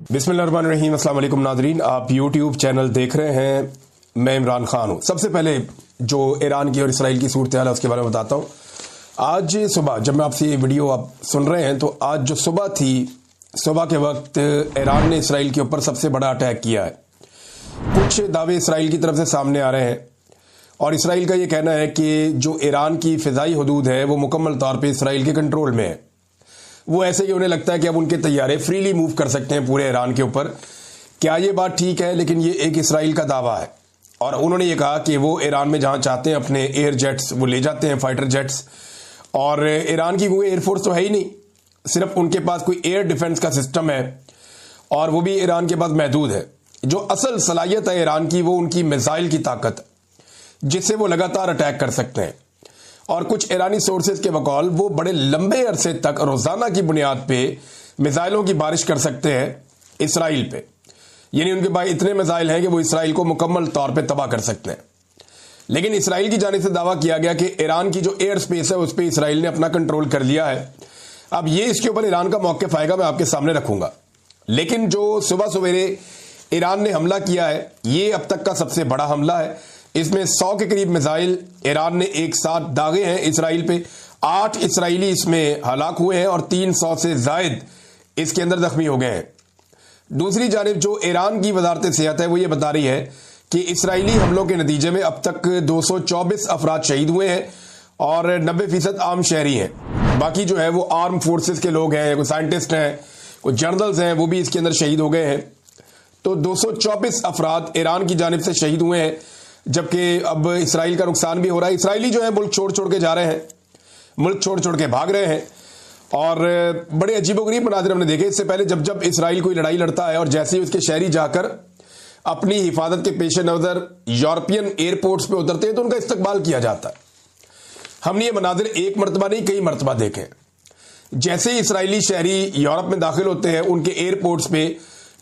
बिस्मिल्लाहिर्रहमानिर्रहीम। अस्सलाम वालेकुम नाज़रीन, आप यूट्यूब चैनल देख रहे हैं। मैं इमरान खान हूँ। सबसे पहले जो ईरान की और इसराइल की सूरत हाल है उसके बारे में बताता हूँ। आज सुबह जब मैं आपसे ये वीडियो आप सुन रहे हैं तो आज जो सुबह थी, सुबह के वक्त ईरान ने इसराइल के ऊपर सबसे बड़ा अटैक किया है। कुछ दावे इसराइल की तरफ से सामने आ रहे हैं और इसराइल का ये कहना है कि जो ईरान की फ़िज़ाई हदूद है वो मुकम्मल तौर पर इसराइल के कंट्रोल में है। वो ऐसे कि उन्हें लगता है कि अब उनके तैयारे फ्रीली मूव कर सकते हैं पूरे ईरान के ऊपर। क्या ये बात ठीक है? लेकिन ये एक इसराइल का दावा है और उन्होंने ये कहा कि वो ईरान में जहां चाहते हैं अपने एयर जेट्स वो ले जाते हैं, फाइटर जेट्स। और ईरान की कोई एयरफोर्स तो है ही नहीं, सिर्फ उनके पास कोई एयर डिफेंस का सिस्टम है और वो भी ईरान के पास महदूद है। जो असल सलाहियत है ईरान की वो उनकी मिसाइल की ताकत, जिससे वो लगातार अटैक कर सकते हैं। और कुछ ईरानी सोर्सेज के बकौल वो बड़े लंबे अरसे तक रोजाना की बुनियाद पे मिसाइलों की बारिश कर सकते हैं इसराइल पे। यानी उनके पास इतने मिसाइल हैं कि वो इसराइल को मुकम्मल तौर पे तबाह कर सकते हैं। लेकिन इसराइल की जानिब से दावा किया गया कि ईरान की जो एयर स्पेस है उस पर इसराइल ने अपना कंट्रोल कर लिया है। अब ये इसके ऊपर ईरान का मौक़िफ़ आएगा, मैं आपके सामने रखूंगा। लेकिन जो सुबह सवेरे ईरान ने हमला किया है ये अब तक का सबसे बड़ा हमला है। इसमें 100 के करीब मिसाइल ईरान ने एक साथ दागे हैं इसराइल पे। 8 इसराइली इसमें हलाक हुए हैं और 300 से जायद इसके अंदर जख्मी हो गए हैं। दूसरी जानिब जो ईरान की वजारत सेहत है वो ये बता रही है कि इसराइली हमलों के नतीजे में अब तक 224 अफराद शहीद हुए हैं और 90% आम शहरी हैं। बाकी जो है वो आर्म फोर्सेस के लोग हैं, कोई साइंटिस्ट हैं, कोई जर्नल्स हैं, वो भी इसके अंदर शहीद हो गए हैं। तो 224 अफराद ईरान की जानिब से शहीद हुए हैं, जबकि अब इसराइल का नुकसान भी हो रहा है। इसराइली जो है मुल्क छोड़ छोड़ के जा रहे हैं, मुल्क छोड़ छोड़ के भाग रहे हैं और बड़े अजीबोगरीब मनाजिर हमने देखे। इससे पहले जब जब इसराइल कोई लड़ाई लड़ता है और जैसे ही उसके शहरी जाकर अपनी हिफाजत के पेश नजर यूरोपियन एयरपोर्ट्स पे उतरते हैं तो उनका इस्तकबाल किया जाता है। हमने ये मनाजिर एक मरतबा नहीं कई मरतबा देखे। जैसे ही इसराइली शहरी यूरोप में दाखिल होते हैं उनके एयरपोर्ट्स पे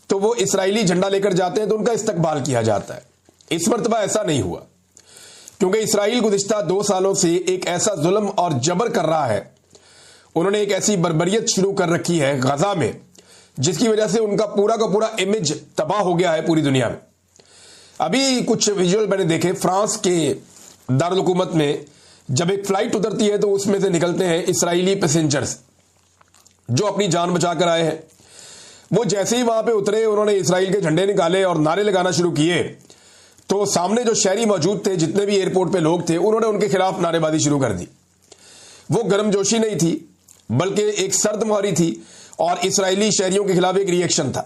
तो वो इसराइली झंडा लेकर जाते हैं तो उनका इस्तकबाल किया जाता है। इस मरतबा ऐसा नहीं हुआ क्योंकि इसराइल गुज़िश्ता 2 सालों से एक ऐसा जुल्म और जबर कर रहा है। उन्होंने एक ऐसी बर्बरियत शुरू कर रखी है गजा में जिसकी वजह से उनका पूरा का पूरा इमेज तबाह हो गया है पूरी दुनिया में। अभी कुछ विजुअल मैंने देखे, फ्रांस के दारुल हुकूमत में जब एक फ्लाइट उतरती है तो उसमें से निकलते हैं इसराइली पैसेंजर्स जो अपनी जान बचा कर आए हैं। वो जैसे ही वहां पर उतरे उन्होंने इसराइल के झंडे निकाले और नारे लगाना शुरू किए तो सामने जो शहरी मौजूद थे, जितने भी एयरपोर्ट पे लोग थे, उन्होंने उनके खिलाफ नारेबाजी शुरू कर दी। वो गर्मजोशी नहीं थी बल्कि एक सर्द मुहारी थी और इसराइली शहरियों के खिलाफ एक रिएक्शन था।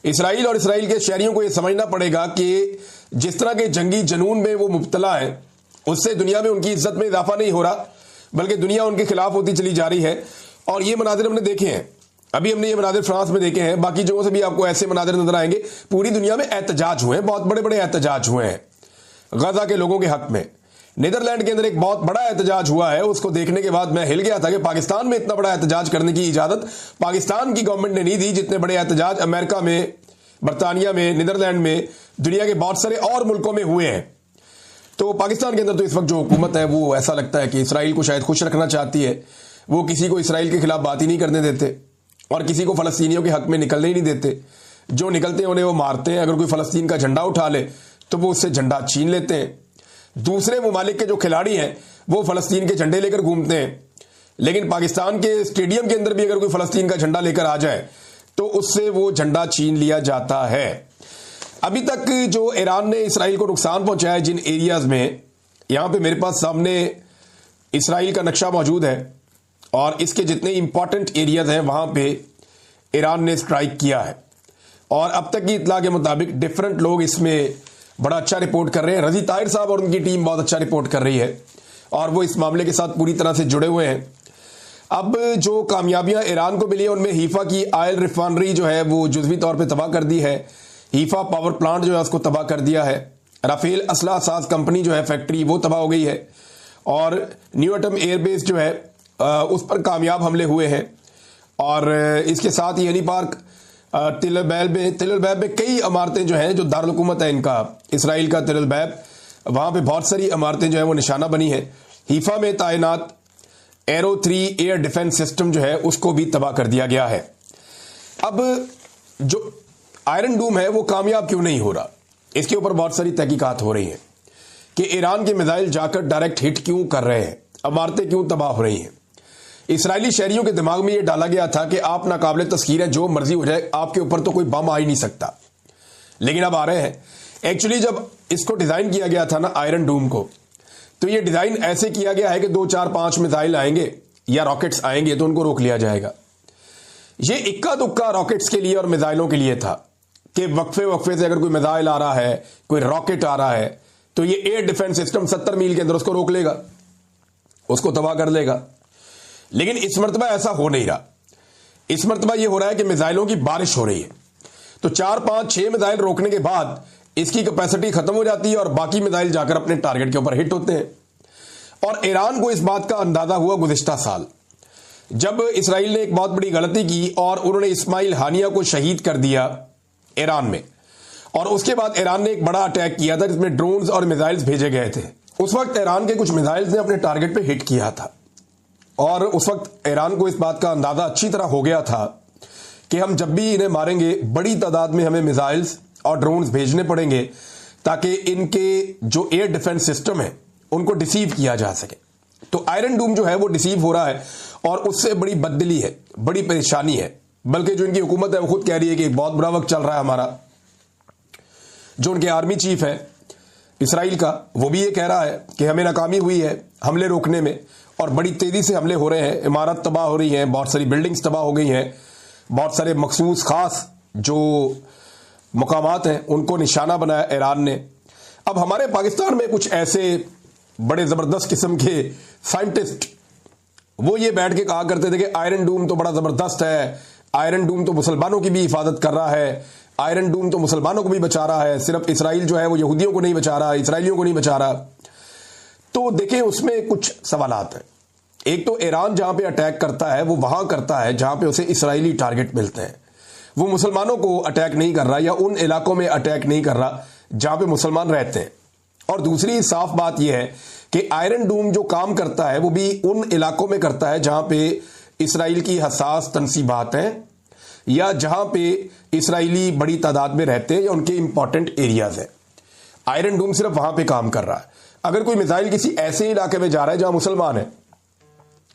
इसराइल और इसराइल के शहरियों को यह समझना पड़ेगा कि जिस तरह के जंगी जनून में वो मुब्तला है उससे दुनिया में उनकी इज्जत में इजाफा नहीं हो रहा बल्कि दुनिया उनके खिलाफ होती चली जा रही है। और ये मनाजिर हमने देखे हैं, अभी हमने ये मनाजिर फ्रांस में देखे हैं, बाकी जगहों से भी आपको ऐसे मनाजिर नजर आएंगे। पूरी दुनिया में एहतजाज हुए हैं, बहुत बड़े बड़े एहतजाज हुए हैं गजा के लोगों के हक में। नीदरलैंड के अंदर एक बहुत बड़ा एहतजाज हुआ है, उसको देखने के बाद मैं हिल गया था कि पाकिस्तान में इतना बड़ा एहतजाज करने की इजाजत पाकिस्तान की गवर्नमेंट ने नहीं दी जितने बड़े एहतजाज अमेरिका में, बरतानिया में, नीदरलैंड में, दुनिया के बहुत सारे और मुल्कों में हुए हैं। तो पाकिस्तान के अंदर तो इस वक्त जो हुकूमत है वो ऐसा लगता है कि इसराइल को शायद खुश रखना चाहती है। वो किसी को इसराइल के खिलाफ बात ही नहीं करने देते और किसी को फलस्तीनियों के हक में निकलने ही नहीं देते। जो निकलते हैं उन्हें वो मारते हैं। अगर कोई फलस्तीन का झंडा उठा ले तो वो उससे झंडा छीन लेते हैं। दूसरे मुमालिक के जो खिलाड़ी हैं वो फलस्तीन के झंडे लेकर घूमते हैं, लेकिन पाकिस्तान के स्टेडियम के अंदर भी अगर कोई फलस्तीन का झंडा लेकर आ जाए तो उससे वो झंडा छीन लिया जाता है। अभी तक जो ईरान ने इसराइल को नुकसान पहुंचाया जिन एरियाज में, यहां पर मेरे पास सामने इसराइल का नक्शा मौजूद है और इसके जितने इंपॉर्टेंट एरियाज हैं वहां पे ईरान ने स्ट्राइक किया है। और अब तक की इत्तला के मुताबिक डिफरेंट लोग इसमें बड़ा अच्छा रिपोर्ट कर रहे हैं। रजी ताहिर साहब और उनकी टीम बहुत अच्छा रिपोर्ट कर रही है और वो इस मामले के साथ पूरी तरह से जुड़े हुए हैं। अब जो कामयाबियां ईरान को मिली है उनमें हीफा की ऑयल रिफाइनरी जो है वो जुज़वी तौर पर तबाह कर दी है। हीफा पावर प्लांट जो है उसको तबाह कर दिया है। राफेल असला साज कंपनी जो है फैक्ट्री वो तबाह हो गई है और न्यू एटम एयरबेस जो है उस पर कामयाब हमले हुए हैं। और इसके साथ ही हनी पार्क तिल अल-बैब में कई इमारतें जो हैं जो दारुल हुकूमत है इनका इसराइल का तिल अल-बैब, वहां पे बहुत सारी इमारतें जो है वो निशाना बनी है। हीफा में तैनात एरो 3 एयर डिफेंस सिस्टम जो है उसको भी तबाह कर दिया गया है। अब जो आयरन डूम है वो कामयाब क्यों नहीं हो रहा, इसके ऊपर बहुत सारी तहकीकात हो रही हैं कि ईरान के मिसाइल जाकर डायरेक्ट हिट क्यों कर रहे हैं, इमारतें क्यों तबाह हो रही हैं। इसराइली शहरियों के दिमाग में यह डाला गया था कि आप नाकाबिले तस्खीर है, जो मर्जी हो जाए, आपके ऊपर तो कोई बम आ ही नहीं सकता। लेकिन अब आ रहे हैं। एक्चुअली जब इसको डिजाइन किया गया था ना आयरन डूम को, तो ये डिजाइन ऐसे किया गया है कि 2 4 5 मिसाइल आएंगे या रॉकेट्स आएंगे तो उनको रोक लिया जाएगा। ये इक्का दुक्का रॉकेट्स के लिए और मिसाइलों के लिए था कि वक्फे से अगर कोई मिसाइल आ रहा है, कोई रॉकेट आ रहा है, तो ये एयर डिफेंस सिस्टम 70 मील के अंदर उसको रोक लेगा, उसको तबाह कर लेगा। लेकिन इस मरतबा ऐसा हो नहीं रहा। इस मरतबा यह हो रहा है कि मिसाइलों की बारिश हो रही है, तो 4 5 6 मिसाइल रोकने के बाद इसकी कैपेसिटी खत्म हो जाती है और बाकी मिसाइल जाकर अपने टारगेट के ऊपर हिट होते हैं। और ईरान को इस बात का अंदाजा हुआ गुज़िश्ता साल, जब इसराइल ने एक बहुत बड़ी गलती की और उन्होंने इस्माइल हानिया को शहीद कर दिया ईरान में, और उसके बाद ईरान ने एक बड़ा अटैक किया था जिसमें ड्रोन्स और मिसाइल्स भेजे गए थे। उस वक्त ईरान के कुछ मिसाइल्स ने अपने टारगेट पे हिट किया था और उस वक्त ईरान को इस बात का अंदाजा अच्छी तरह हो गया था कि हम जब भी इन्हें मारेंगे बड़ी तादाद में हमें मिसाइल्स और ड्रोन्स भेजने पड़ेंगे ताकि इनके जो एयर डिफेंस सिस्टम है उनको डिसीव किया जा सके। तो आयरन डूम जो है वो डिसीव हो रहा है और उससे बड़ी बददिली है, बड़ी परेशानी है। बल्कि जो इनकी हुकूमत है वो खुद कह रही है कि बहुत बुरा वक्त चल रहा है हमारा। जो उनके आर्मी चीफ है इसराइल का, वो भी ये कह रहा है कि हमें नाकामी हुई है हमले रोकने में और बड़ी तेजी से हमले हो रहे हैं, इमारत तबाह हो रही हैं, बहुत सारी बिल्डिंग्स तबाह हो गई हैं, बहुत सारे मखसूस खास जो मुकामात हैं उनको निशाना बनाया ईरान ने। अब हमारे पाकिस्तान में कुछ ऐसे बड़े जबरदस्त किस्म के साइंटिस्ट वो ये बैठ के कहा करते थे कि आयरन डूम तो बड़ा जबरदस्त है, आयरन डूम तो मुसलमानों की भी हिफाजत कर रहा है, आयरन डूम तो मुसलमानों को भी बचा रहा है, सिर्फ इसराइल जो है वो यहूदियों को नहीं बचा रहा, इसराइलियों को नहीं बचा रहा। तो देखें उसमें कुछ सवालात हैं। एक तो ईरान जहां पे अटैक करता है वो वहां करता है जहां पे उसे इसराइली टारगेट मिलते हैं, वो मुसलमानों को अटैक नहीं कर रहा या उन इलाकों में अटैक नहीं कर रहा जहां पे मुसलमान रहते हैं। और दूसरी साफ बात यह है कि आयरन डूम जो काम करता है वो भी उन इलाकों में करता है जहां पे इसराइल की हसास तनसीबात हैं या जहां पे इसराइली बड़ी तादाद में रहते हैं या उनके इंपॉर्टेंट एरियाज हैं। आयरन डूम सिर्फ वहां पे काम कर रहा है। अगर कोई मिसाइल किसी ऐसे इलाके में जा रहा है जहां मुसलमान है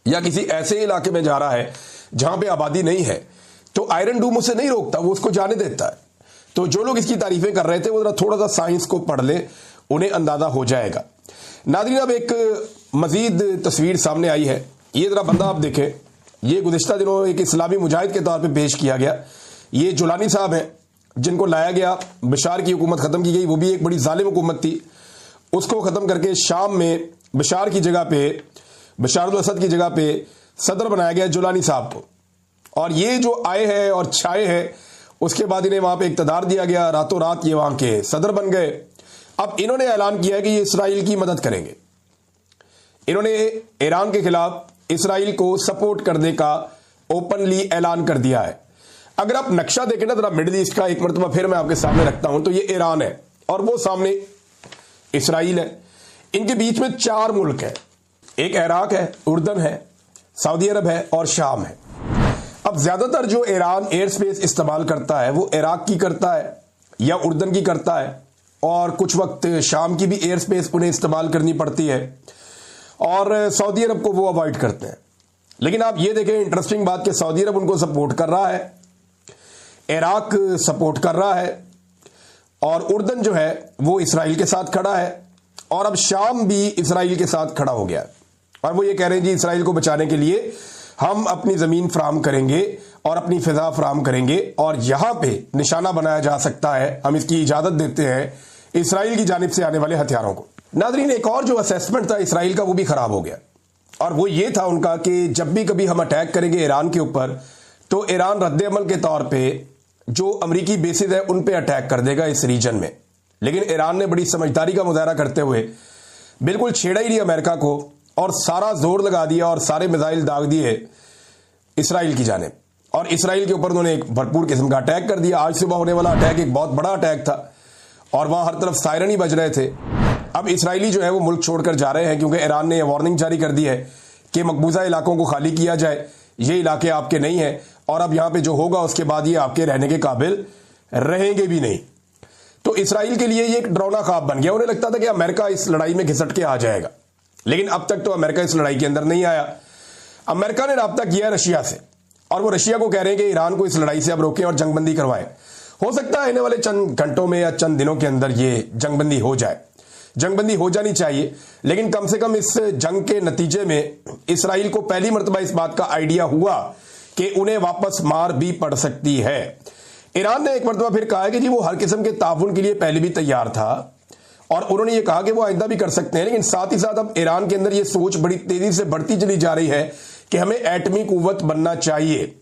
या किसी ऐसे इलाके में जा रहा है जहां पे आबादी नहीं है, तो आयरन डूम उसे नहीं रोकता, वो उसको जाने देता है। तो जो लोग इसकी तारीफें कर रहे थे वो थोड़ा सा साइंस को पढ़ ले, उन्हें अंदाजा हो जाएगा। नाज़रीन, अब एक मजीद तस्वीर सामने आई है। ये जरा बंदा आप देखें, ये गुज़िश्ता दिनों एक इस्लामी मुजाहिद के तौर पे पेश किया गया। ये जुलानी साहब हैं जिनको लाया गया, बशार की हुकूमत ख़त्म की गई, वो भी एक बड़ी जालिम हुकूमत थी, उसको ख़त्म करके शाम में बशार की जगह पे, बशार अल असद की जगह पे सदर बनाया गया जुलानी साहब को। और ये जो आए हैं और छाए हैं, उसके बाद इन्हें वहां पे इक़्तिदार दिया गया, रातों रात ये वहां के सदर बन गए। अब इन्होंने ऐलान किया है कि ये इसराइल की मदद करेंगे। इन्होंने ईरान के खिलाफ इसराइल को सपोर्ट करने का ओपनली ऐलान कर दिया है। अगर आप नक्शा देखें ना जरा मिडिल ईस्ट का, एक मरतबा फिर मैं आपके सामने रखता हूं, तो ये ईरान है और वो सामने इसराइल है। इनके बीच में 4 मुल्क है, एक इराक है, उर्दन है, सऊदी अरब है और शाम है। अब ज्यादातर जो ईरान एयर स्पेस इस्तेमाल करता है वो इराक की करता है या उर्दन की करता है, और कुछ वक्त शाम की भी एयर स्पेस उन्हें इस्तेमाल करनी पड़ती है, और सऊदी अरब को वो अवॉइड करते हैं। लेकिन आप ये देखें इंटरेस्टिंग बात कि सऊदी अरब उनको सपोर्ट कर रहा है, इराक सपोर्ट कर रहा है, और उर्दन जो है वो इसराइल के साथ खड़ा है, और अब शाम भी इसराइल के साथ खड़ा हो गया। और वो ये कह रहे हैं जी इसराइल को बचाने के लिए हम अपनी जमीन फराम करेंगे और अपनी फिजा फराम करेंगे, और यहां पे निशाना बनाया जा सकता है, हम इसकी इजाजत देते हैं इसराइल की जानिब से आने वाले हथियारों को। नाज़रीन, एक और जो असेसमेंट था इसराइल का वो भी खराब हो गया, और वो ये था उनका कि जब भी कभी हम अटैक करेंगे ईरान के ऊपर, तो ईरान रद्द-ए-अमल के तौर पे जो अमरीकी बेसिस है उन पे अटैक कर देगा इस रीजन में। लेकिन ईरान ने बड़ी समझदारी का मुजाहरा करते हुए बिल्कुल छेड़ा ही नहीं अमेरिका को, और सारा जोर लगा दिया और सारे मिसाइल दाग दिए इसराइल की जानिब, और इसराइल के ऊपर उन्होंने एक भरपूर किस्म का अटैक कर दिया। आज सुबह होने वाला अटैक एक बहुत बड़ा अटैक था, और वहां हर तरफ सायरन ही बज रहे थे। अब इसराइली जो है वो मुल्क छोड़कर जा रहे हैं, क्योंकि ईरान ने यह वार्निंग जारी कर दी है कि मकबूजा इलाकों को खाली किया जाए, ये इलाके आपके नहीं हैं, और अब यहां पे जो होगा उसके बाद ये आपके रहने के काबिल रहेंगे भी नहीं। तो इसराइल के लिए ये एक डरावना ख्वाब बन गया। उन्हें लगता था कि अमेरिका इस लड़ाई में घिसट के आ जाएगा, लेकिन अब तक तो अमेरिका इस लड़ाई के अंदर नहीं आया। अमेरिका ने राब्ता किया रशिया से, और वो रशिया को कह रहे हैं कि ईरान को इस लड़ाई से अब रोकें और जंगबंदी करवाएं। हो सकता है आने वाले चंद घंटों में या चंद दिनों के अंदर ये जंगबंदी हो जाए। जंगबंदी हो जानी चाहिए, लेकिन कम से कम इस जंग के नतीजे में इसराइल को पहली मर्तबा इस बात का आइडिया हुआ कि उन्हें वापस मार भी पड़ सकती है। ईरान ने एक मर्तबा फिर कहा है कि जी वो हर किस्म के ताउन के लिए पहले भी तैयार था, और उन्होंने ये कहा कि वो आइंदा भी कर सकते हैं। लेकिन साथ ही साथ अब ईरान के अंदर ये सोच बड़ी तेजी से बढ़ती चली जा रही है कि हमें एटमी कुव्वत बनना चाहिए,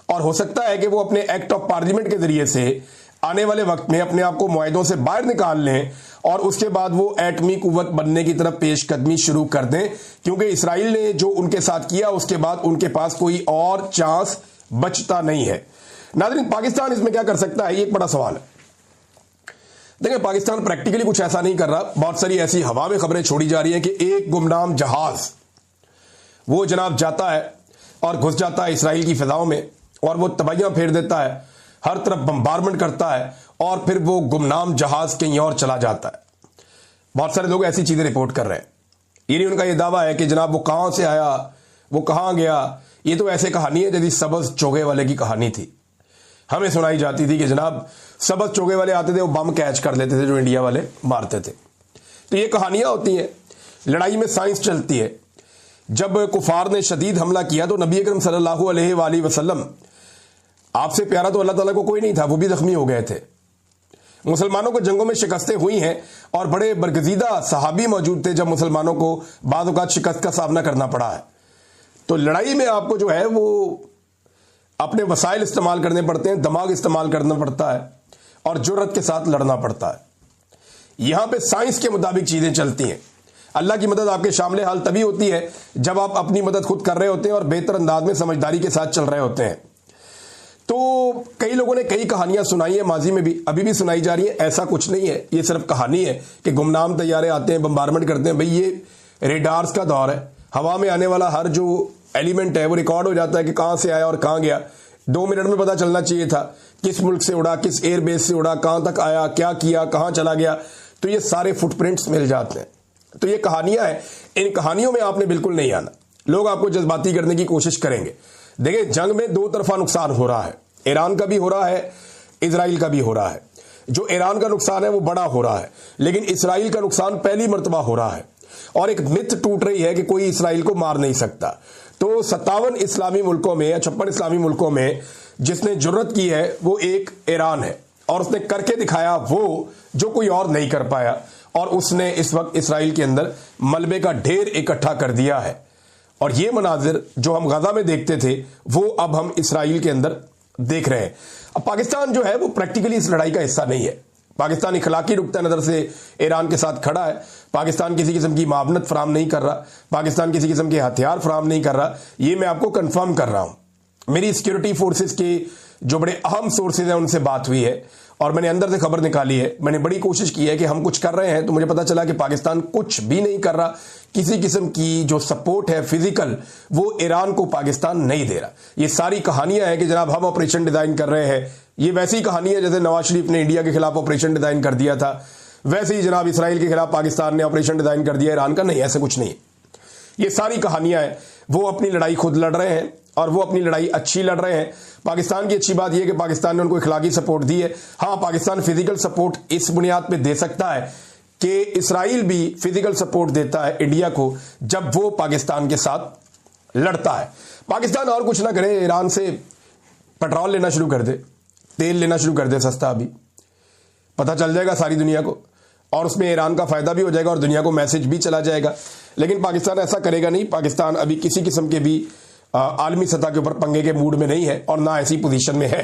और हो सकता है कि वो अपने एक्ट ऑफ पार्लियामेंट के जरिए से आने वाले वक्त में अपने आप को मुआहदों से बाहर निकाल लें और उसके बाद वो एटमी कुव्वत बनने की तरफ पेशकदमी शुरू कर दें, क्योंकि इसराइल ने जो उनके साथ किया उसके बाद उनके पास कोई और चांस बचता नहीं है। नाज़रीन, पाकिस्तान इसमें क्या कर सकता है, ये एक बड़ा सवाल है। देखिए, पाकिस्तान प्रैक्टिकली कुछ ऐसा नहीं कर रहा। बहुत सारी ऐसी हवा में खबरें छोड़ी जा रही हैं कि एक गुमनाम जहाज वो जनाब जाता है और घुस जाता है इसराइल की फिजाओं में, और वो तबाहियां फेर देता है, हर तरफ बम्बारमेंट करता है, और फिर वो गुमनाम जहाज कहीं और चला जाता है। बहुत सारे लोग ऐसी चीजें रिपोर्ट कर रहे हैं। ये नहीं उनका ये दावा है कि जनाब वो कहां से आया, वो कहां गया। ये तो ऐसे कहानी है जैसी सबज चोगे वाले की कहानी थी। हमें सुनाई जाती थी कि जनाब सबज चोगे वाले आते थे, वो बम कैच कर लेते थे जो इंडिया वाले मारते थे। तो ये कहानियां होती हैं, लड़ाई में साइंस चलती है। जब कुफार ने शदीद हमला किया तो नबी अकरम सल्लल्लाहु अलैहि वसल्लम, आपसे प्यारा तो अल्लाह ताला को कोई नहीं था, वो भी जख्मी हो गए थे। मुसलमानों को जंगों में शिकस्तें हुई हैं, और बड़े बरगजीदा सहाबी मौजूद थे जब मुसलमानों को बाद औक़ात शिकस्त का सामना करना पड़ा है। तो लड़ाई में आपको जो है वो अपने वसाइल इस्तेमाल करने पड़ते हैं, दिमाग इस्तेमाल करना पड़ता है, और जुर्रत के साथ लड़ना पड़ता है। यहां पे साइंस के मुताबिक चीजें चलती हैं। अल्लाह की मदद आपके शामिल हाल तभी होती है जब आप अपनी मदद खुद कर रहे होते हैं और बेहतर अंदाज में समझदारी के साथ चल रहे होते हैं। तो कई लोगों ने कई कहानियां सुनाई है, माजी में भी, अभी भी सुनाई जा रही है। ऐसा कुछ नहीं है, ये सिर्फ कहानी है कि गुमनाम तैयारे आते हैं, बम्बारमेंट करते हैं। भाई ये रेडार्स का दौर है, हवा में आने वाला हर जो एलिमेंट है वो रिकॉर्ड हो जाता है कि कहां से आया और कहां गया। 2 मिनट में पता चलना चाहिए था किस मुल्क से उड़ा, किस एयरबेस से उड़ा, कहां तक आया, क्या किया, कहां चला गया। तो ये सारे फुटप्रिंट्स मिल जाते हैं। तो ये कहानियां हैं, इन कहानियों में आपने बिल्कुल नहीं आना। लोग आपको जज्बाती करने की कोशिश करेंगे। देखिए, जंग में 2 तरफा नुकसान हो रहा है, ईरान का भी हो रहा है, इजराइल का भी हो रहा है। जो ईरान का नुकसान है वो बड़ा हो रहा है, लेकिन इसराइल का नुकसान पहली मर्तबा हो रहा है, और एक मिथ टूट रही है कि कोई इसराइल को मार नहीं सकता। तो 57 इस्लामी मुल्कों में या 56 इस्लामी मुल्कों में जिसने जुर्रत की है वो एक ईरान है, और उसने करके दिखाया वो जो कोई और नहीं कर पाया, और उसने इस वक्त इसराइल के अंदर मलबे का ढेर इकट्ठा कर दिया है। और ये मनाजिर जो हम गजा में देखते थे वो अब हम इसराइल के अंदर देख रहे हैं। अब पाकिस्तान जो है वो प्रैक्टिकली इस लड़ाई का हिस्सा नहीं है। पाकिस्तान इखलाकी नुक्ता नजर से ईरान के साथ खड़ा है। पाकिस्तान किसी किस्म की मावनत फराम नहीं कर रहा, पाकिस्तान किसी किस्म के हथियार फराम नहीं कर रहा। ये मैं आपको कंफर्म कर रहा हूं। मेरी सिक्योरिटी फोर्सेस के जो बड़े अहम सोर्सेज हैं उनसे बात हुई है, और मैंने अंदर से खबर निकाली है। मैंने बड़ी कोशिश की है कि हम कुछ कर रहे हैं, तो मुझे पता चला कि पाकिस्तान कुछ भी नहीं कर रहा। किसी किस्म की जो सपोर्ट है फिजिकल, वो ईरान को पाकिस्तान नहीं दे रहा। ये सारी कहानियां हैं कि जनाब हम ऑपरेशन डिजाइन कर रहे हैं। ये वैसी कहानी है जैसे नवाज शरीफ ने इंडिया के खिलाफ ऑपरेशन डिजाइन कर दिया था, वैसे ही जनाब इसराइल के खिलाफ पाकिस्तान ने ऑपरेशन डिजाइन कर दिया ईरान का। नहीं, ऐसा कुछ नहीं है। ये सारी कहानियां हैं। वो अपनी लड़ाई खुद लड़ रहे हैं, और वो अपनी लड़ाई अच्छी लड़ रहे हैं। पाकिस्तान की अच्छी बात यह है कि पाकिस्तान ने उनको इखलाकी सपोर्ट दी है। हाँ, पाकिस्तान फिजिकल सपोर्ट इस बुनियाद पे दे सकता है कि इसराइल भी फिजिकल सपोर्ट देता है इंडिया को जब वो पाकिस्तान के साथ लड़ता है। पाकिस्तान और कुछ ना करे, ईरान से पेट्रोल लेना शुरू कर दे, तेल लेना शुरू कर दे सस्ता। अभी पता चल जाएगा सारी दुनिया को, और उसमें ईरान का फायदा भी हो जाएगा और दुनिया को मैसेज भी चला जाएगा। लेकिन पाकिस्तान ऐसा करेगा नहीं। पाकिस्तान अभी किसी किस्म के भी आलमी सतह के ऊपर पंगे के मूड में नहीं है, और ना ऐसी पोजीशन में है।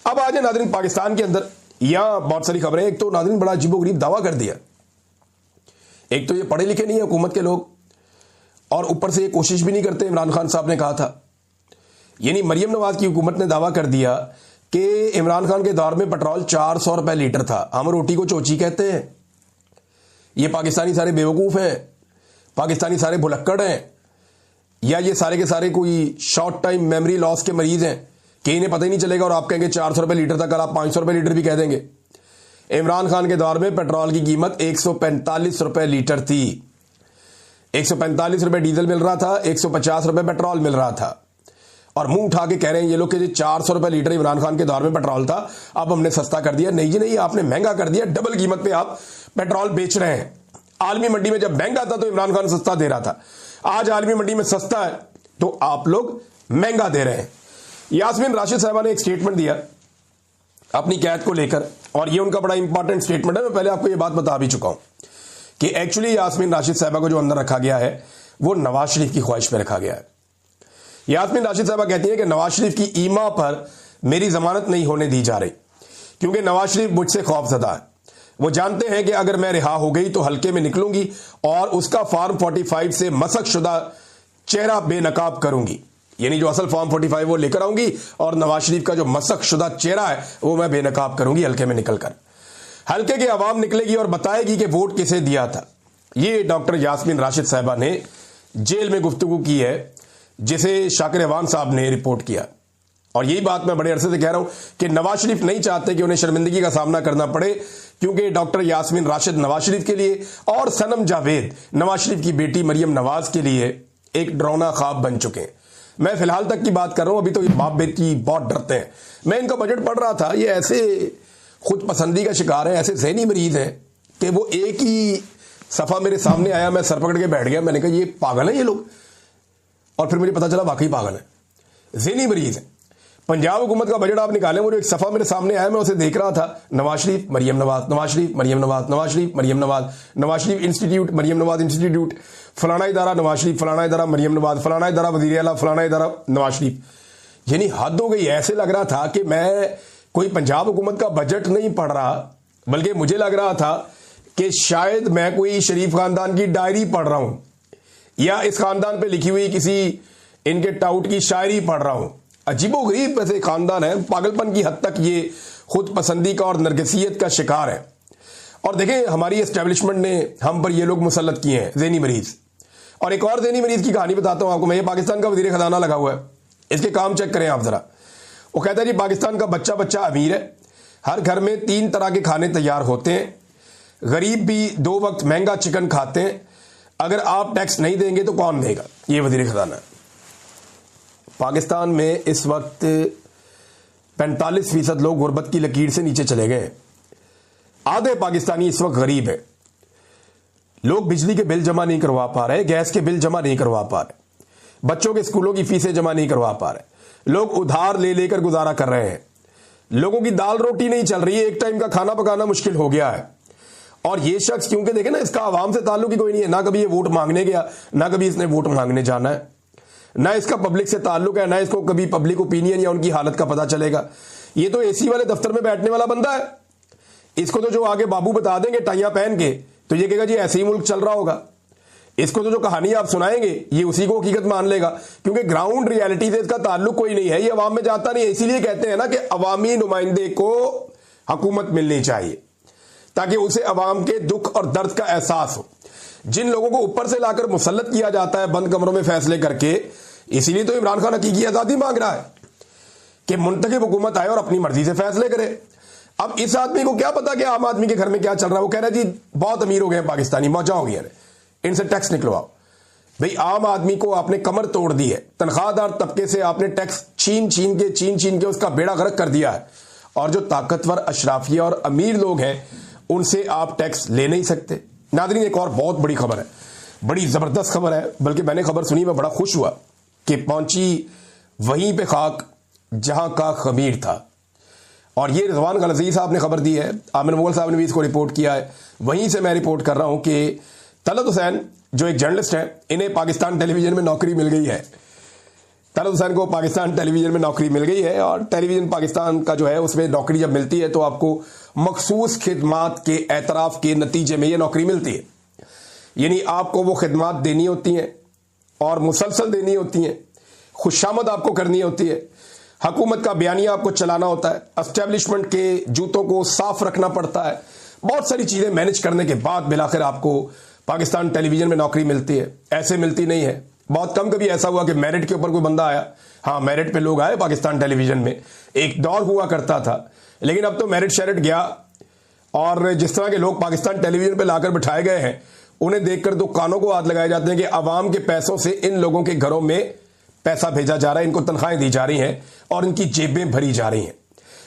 अब आज नाज़रीन पाकिस्तान के अंदर यहां बहुत सारी खबरें। एक तो नाज़रीन बड़ा अजीबोगरीब दावा कर दिया। एक तो ये पढ़े लिखे नहीं है हुकूमत के लोग, और ऊपर से ये कोशिश भी नहीं करते। इमरान खान साहब ने कहा था, यानी मरियम नवाज की हुकूमत ने दावा कर दिया कि इमरान खान के दौर में पेट्रोल 400 रुपए लीटर था। हम रोटी को चोची कहते हैं। ये पाकिस्तानी सारे बेवकूफ हैं, पाकिस्तानी सारे भुलक्कड़ हैं, या ये सारे के सारे कोई शॉर्ट टाइम मेमोरी लॉस के मरीज हैं कि इन्हें पता ही नहीं चलेगा और आप कहेंगे 400 रुपए लीटर था, कल आप 500 रुपए लीटर भी कह देंगे। इमरान खान के दौर में पेट्रोल की कीमत 145 रुपए लीटर थी। 145 रुपए डीजल मिल रहा था, 150 रुपए पेट्रोल मिल रहा था, और मुंह उठा के कह रहे हैं ये लोग कि 400 रुपए लीटर इमरान खान के दौर में पेट्रोल था, अब हमने सस्ता कर दिया। नहीं जी नहीं, आपने महंगा कर दिया। डबल कीमत पे आप पेट्रोल बेच रहे हैं। आलमी मंडी में जब महंगा था तो इमरान खान सस्ता दे रहा था, आज आलमी मंडी में सस्ता है तो आप लोग महंगा दे रहे हैं। यास्मीन राशिद साहबा ने एक स्टेटमेंट दिया अपनी कैद को लेकर, और ये उनका बड़ा इंपॉर्टेंट स्टेटमेंट है। मैं पहले आपको ये बात बता भी चुका हूं कि एक्चुअली यास्मीन राशिद साहबा को जो अंदर रखा गया है वो नवाज शरीफ की ख्वाहिश में रखा गया है। यास्मीन राशिद साहबा कहती है कि नवाज शरीफ की ईमा पर मेरी जमानत नहीं होने दी जा रही, क्योंकि नवाज शरीफ मुझसे खौफजदा है। वो जानते हैं कि अगर मैं रिहा हो गई तो हल्के में निकलूंगी और उसका फॉर्म 45 से मसक शुदा चेहरा बेनकाब करूंगी, यानी जो असल फॉर्म 45 वो लेकर आऊंगी और नवाज शरीफ का जो मसक शुदा चेहरा है वो मैं बेनकाब करूंगी हल्के में निकलकर। हल्के की आवाम निकलेगी और बताएगी कि वोट किसे दिया था। ये डॉक्टर यास्मीन राशिद साहबा ने जेल में गुफ्तगू की है, जिसे शाकिर अवान साहब ने रिपोर्ट किया। और यही बात मैं बड़े अरसे से कह रहा हूं कि नवाज शरीफ नहीं चाहते कि उन्हें शर्मिंदगी का सामना करना पड़े, क्योंकि डॉक्टर यास्मीन राशिद नवाज शरीफ के लिए और सनम जावेद नवाज शरीफ की बेटी मरियम नवाज के लिए एक डरावना ख्वाब बन चुके हैं। मैं फिलहाल तक की बात कर रहा हूं, अभी तो बाप बेटी बहुत डरते हैं। मैं इनका बजट पढ़ रहा था, ये ऐसे खुद पसंदी का शिकार है, ऐसे ज़हनी मरीज है कि वो एक ही सफा मेरे सामने आया, मैं सर पकड़ के बैठ गया। मैंने कहा ये पागल है ये लोग, और फिर मुझे पता चला वाकई पागल है, ज़हनी मरीज है। पंजाब हुकूमत का बजट आप निकालें, वो जो एक सफा मेरे सामने आया मैं उसे देख रहा था, नवाज शरीफ मरियम नवाज, नवाज शरीफ मरियम नवाज, नवाज शरीफ मरियम नवाज, नवाज शरीफ इंस्टीट्यूट मरियम नवाज इंस्टीट्यूट, फलाना इदारा नवाज शरीफ, फलाना इदारा मरियम नवाज, फलाना इदारा वजीर आला, फलाना इदारा नवाज शरीफ। यानी हद हो गई। ऐसे लग रहा था कि मैं कोई पंजाब हुकूमत का बजट नहीं पढ़ रहा, बल्कि मुझे लग रहा था कि शायद मैं कोई शरीफ खानदान की डायरी पढ़ रहा हूं, या इस खानदान पे लिखी हुई किसी इनके टाउट की शायरी पढ़ रहा हूं। अजीबोगरीब वैसे खानदान है, पागलपन की हद तक ये खुद पसंदी का और नरगिसियत का शिकार है। और देखें हमारी एस्टेब्लिशमेंट ने हम पर ये लोग मुसल्लत किए हैं, ज़हनी मरीज। और एक और ज़हनी मरीज की कहानी बताता हूं आपको मैं। ये पाकिस्तान का वजीर खजाना लगा हुआ है, इसके काम चेक करें आप जरा। वो कहता है जी पाकिस्तान का बच्चा बच्चा अमीर है, हर घर में 3 तरह के खाने तैयार होते हैं, गरीब भी 2 वक्त महंगा चिकन खाते हैं, अगर आप टैक्स नहीं देंगे तो कौन देगा। ये वजीर खजाना है। पाकिस्तान में इस वक्त 45% लोग गुर्बत की लकीर से नीचे चले गए। आधे पाकिस्तानी इस वक्त गरीब है। लोग बिजली के बिल जमा नहीं करवा पा रहे, गैस के बिल जमा नहीं करवा पा रहे, बच्चों के स्कूलों की फीसें जमा नहीं करवा पा रहे, लोग उधार ले लेकर गुजारा कर रहे हैं, लोगों की दाल रोटी नहीं चल रही है, एक टाइम का खाना पकाना मुश्किल हो गया है। और ये शख्स क्योंकि देखे ना, इसका आवाम से ताल्लुक ही कोई नहीं है, ना कभी ये वोट मांगने गया, ना कभी इसने वोट मांगने जाना है, ना इसका पब्लिक से ताल्लुक है, ना इसको कभी पब्लिक ओपिनियन या उनकी हालत का पता चलेगा। ये तो एसी वाले दफ्तर में बैठने वाला बंदा है। इसको तो जो आगे बाबू बता देंगे टाइयां पहन के, तो ये कहेगा जी ऐसे ही मुल्क चल रहा होगा। इसको तो जो कहानी आप सुनाएंगे ये उसी को हकीकत मान लेगा, क्योंकि ग्राउंड रियलिटी से इसका ताल्लुक कोई नहीं है, ये अवाम में जाता नहीं है। इसीलिए कहते हैं ना कि अवामी नुमाइंदे को हुकूमत मिलनी चाहिए, ताकि उसे अवाम के दुख और दर्द का एहसास हो। जिन लोगों को ऊपर से लाकर मुसल्लत किया जाता है बंद कमरों में फैसले करके, इसीलिए तो इमरान खान हकीकी आजादी मांग रहा है कि मुंतखब हुकूमत आए और अपनी मर्जी से फैसले करे। अब इस आदमी को क्या पता कि आम आदमी के घर में क्या चल रहा है। वो कह रहा है जी बहुत अमीर हो गए हैं पाकिस्तानी, मौजा हो गया है, इनसे टैक्स निकलवाओ। भाई आम आदमी को आपने कमर तोड़ दी है, तनख्वाहदार तबके से आपने टैक्स छीन छीन के उसका बेड़ा गर्क कर दिया है, और जो ताकतवर अशराफिया और अमीर लोग हैं उनसे आप टैक्स ले नहीं सकते। नादरीन एक और बहुत बड़ी खबर है, बड़ी जबरदस्त खबर है, बल्कि मैंने खबर सुनी मैं बड़ा खुश हुआ कि पहुंची वहीं पे खाक जहां का खमीर था। और ये रिजवान गलज़ी साहब ने खबर दी है, आमिर मुगल साहब ने भी इसको रिपोर्ट किया है। वहीं से मैं रिपोर्ट कर रहा हूं कि तलत हुसैन जो एक जर्नलिस्ट है, इन्हें पाकिस्तान टेलीविजन में नौकरी मिल गई है। तलत हुसैन को पाकिस्तान टेलीविजन में नौकरी मिल गई है, और टेलीविजन पाकिस्तान का जो है उसमें नौकरी जब मिलती है तो आपको मखसूस खिदमात के एतराफ़ के नतीजे में ये नौकरी मिलती है। यानी आपको वो खिदमात देनी होती हैं और मुसलसल देनी होती हैं, खुशामद आपको करनी होती है, हुकूमत का बयानिया आपको चलाना होता है, एस्टेब्लिशमेंट के जूतों को साफ रखना पड़ता है, बहुत सारी चीज़ें मैनेज करने के बाद बिलाखिर आपको पाकिस्तान टेलीविजन में नौकरी मिलती है। ऐसे मिलती नहीं है। बहुत कम कभी ऐसा हुआ कि मेरिट के ऊपर कोई बंदा आया, हाँ, मेरिट पे लोग आए पाकिस्तान टेलीविजन में, एक दौर हुआ करता था, लेकिन अब तो मेरिट शेरिट गया। और जिस तरह के लोग पाकिस्तान टेलीविजन पे लाकर बिठाए गए हैं, उन्हें देखकर तो कानों को हाथ लगाए जाते हैं कि अवाम के पैसों से इन लोगों के घरों में पैसा भेजा जा रहा है, इनको तनख्वाहें दी जा रही हैं और इनकी जेबें भरी जा रही हैं।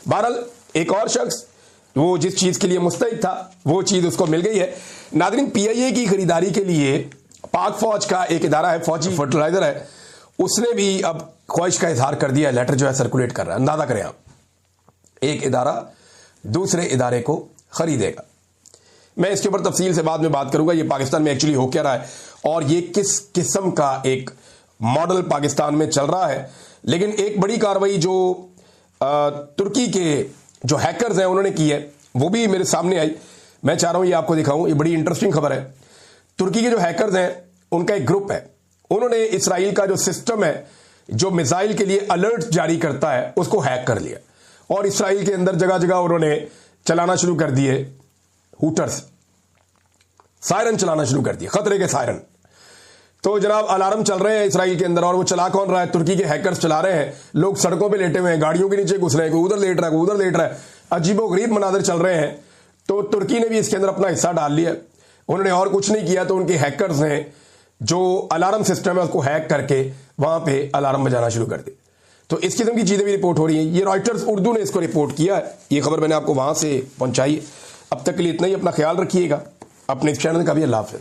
बहरहाल एक और शख्स वो जिस चीज के लिए मुस्तैद था वो चीज उसको मिल गई है। नाज़रीन, PIA की खरीदारी के लिए पाक फौज का एक इदारा है, फौजी फर्टिलाइजर है, उसने भी अब ख्वाहिश का इजहार कर दिया। लेटर जो है सर्कुलेट कर रहा है। अंदाजा करें आप, एक इदारा दूसरे इदारे को खरीदेगा। मैं इसके ऊपर तफसील से बाद में बात करूंगा, ये पाकिस्तान में एक्चुअली हो क्या रहा है और ये किस किस्म का एक मॉडल पाकिस्तान में चल रहा है। लेकिन एक बड़ी कार्रवाई जो तुर्की के जो हैकर्स हैं उन्होंने की है, वो भी मेरे सामने आई। मैं चाह रहा हूं ये आपको दिखाऊं, ये बड़ी इंटरेस्टिंग खबर है। तुर्की के जो हैकर्स हैं उनका एक ग्रुप है, उन्होंने इसराइल का जो सिस्टम है जो मिसाइल के लिए अलर्ट जारी करता है उसको हैक कर लिया और इसराइल के अंदर जगह जगह उन्होंने चलाना शुरू कर दिए हूटर्स, सायरन चलाना शुरू कर दिए, खतरे के सायरन। तो जनाब अलार्म चल रहे हैं इसराइल के अंदर, और वो चला कौन रहा है? तुर्की के हैकर्स चला रहे हैं। लोग सड़कों पे लेटे हुए हैं, गाड़ियों के नीचे घुस रहे हैं, कोई उधर लेट रहा है, कोई उधर लेट रहा है, अजीबोगरीब मनाजर चल रहे हैं। तो तुर्की ने भी इसके अंदर अपना हिस्सा डाल लिया। उन्होंने और कुछ नहीं किया, तो उनके हैकर्स ने जो अलार्म सिस्टम है उसको हैक करके वहां पे अलार्म बजाना शुरू कर दी। तो इस किस्म की चीजें भी रिपोर्ट हो रही हैं। ये रॉयटर्स उर्दू ने इसको रिपोर्ट किया है, ये खबर मैंने आपको वहां से पहुंचाई है। अब तक के लिए इतना ही, अपना ख्याल रखिएगा, अपने इस चैनल का भी अल्लाह हाफ़िज़।